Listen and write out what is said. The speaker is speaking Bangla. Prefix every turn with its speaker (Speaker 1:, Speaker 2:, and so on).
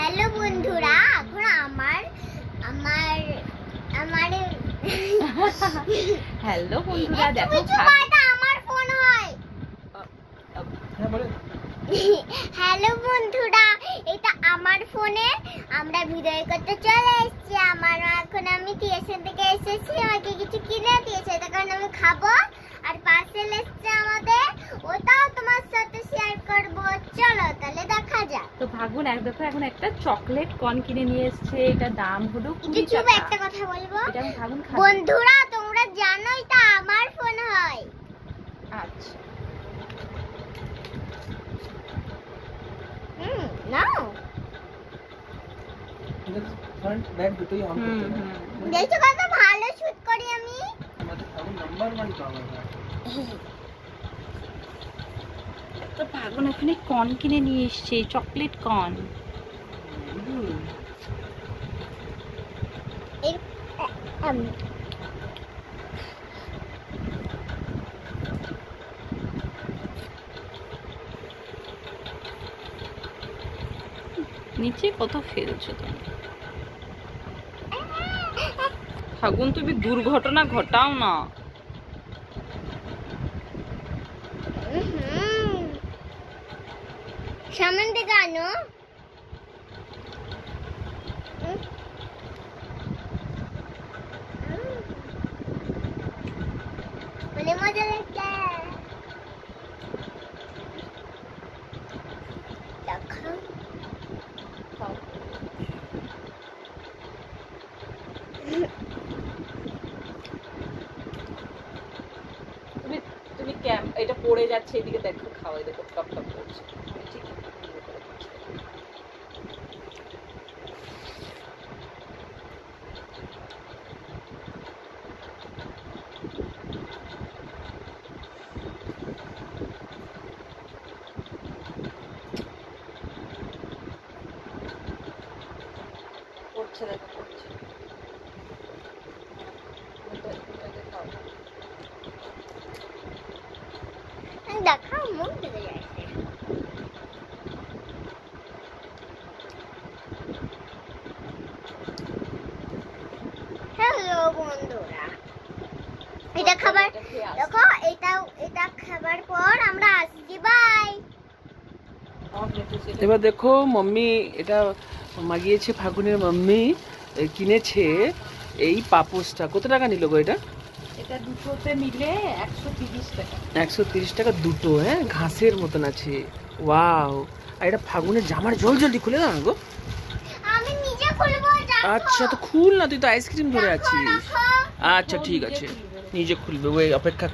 Speaker 1: হ্যালো বন্ধুরা, এখন আমার আমার আমার
Speaker 2: হ্যালো বন্ধুরা, দেখো
Speaker 1: এটা আমার ফোন হয়। হ্যালো বন্ধুরা, এটা আমার ফোনে আমরা ভিডিও করতে চলে এসেছি। এখন আমি টিউশন থেকে এসেছি, আমাকে কিছু কিনে দিয়েছে, এটা কারণ আমি খাবো। আর পার্সেল এসেছে আমাদের, ওটাও তোমার সাথে শেয়ার করব। চলো তাহলে দেখা যাক।
Speaker 2: তো ভাগুন দেখো এখন একটা চকলেট কর্ন কিনে নিয়ে এসেছে। এটা দাম হলো 20
Speaker 1: চুপ,
Speaker 2: টাকা।
Speaker 1: একটা কথা বলবো
Speaker 2: এটা আমি ভাগুন খাবো।
Speaker 1: বন্ধুরা, তোমরা জানো এটা আমার ফোন হয়।
Speaker 2: আচ্ছা,
Speaker 1: নাও
Speaker 3: ফ্রন্ট ব্যাক দুটোই অন করতে হবে।
Speaker 1: দেখছো কত ভালো শুট করি আমি।
Speaker 3: আমাদের নাম্বার 1 পাওয়ার।
Speaker 2: তো ভাগুন এখানে কর্ন কিনে নিয়ে এসেছে, চকলেট কর্ন। নিচে কত ফেলছো তুমি? ফাগুন, তুমি দুর্ঘটনা ঘটাও না।
Speaker 1: সামনে থেকে আনো। মানে মজা লাগছে। দেখো
Speaker 2: তুমি এটা পড়ে যাচ্ছে, এদিকে দেখো, খাওয়াই দেখো টপ টপ করছে। ঠিক করছে, দেখো করছে।
Speaker 1: দেখো মুখ দিকে যাচ্ছে। হ্যালো বন্ধুরা, এটা খাবার দেখো, এটা খাবার পর আমরা আসছি। বাই।
Speaker 3: এবার দেখো মাম্মি এটা মাগিয়েছে, ফাগুনের মাম্মি কিনেছে এই পাপোশটা। কত টাকা নিল গো এটা?
Speaker 2: এটা দুটোতে মিলে 130 টাকা।
Speaker 3: 130 টাকা দুটো। হ্যাঁ, ঘাসের মতন আছে। ওয়াও! আর এটা ফাগুনের জামার জলদি খুলে দাও না গো।
Speaker 1: আমি নিজে খুলবো।
Speaker 3: আচ্ছা, তো খুল না, তুই তো আইসক্রিম ধরে আছিস।
Speaker 1: দেখো।
Speaker 3: আচ্ছা ঠিক আছে, নিজে খুলবে, ওই অপেক্ষা করি।